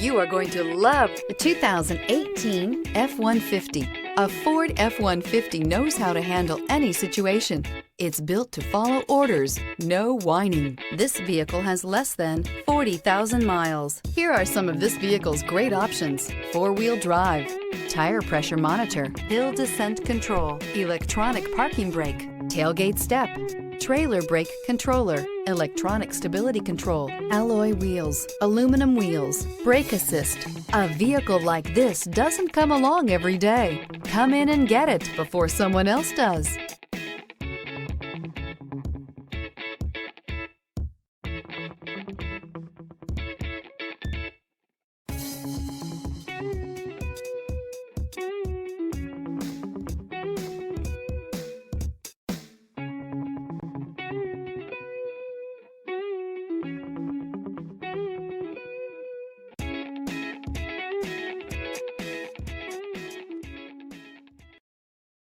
You are going to love the 2018 F-150. A Ford F-150 knows how to handle any situation. It's built to follow orders, no whining. This vehicle has less than 40,000 miles. Here are some of this vehicle's great options: four-wheel drive, tire pressure monitor, hill descent control, electronic parking brake, tailgate step, trailer brake controller, electronic stability control, alloy wheels, aluminum wheels, brake assist. A vehicle like this doesn't come along every day. Come in and get it before someone else does.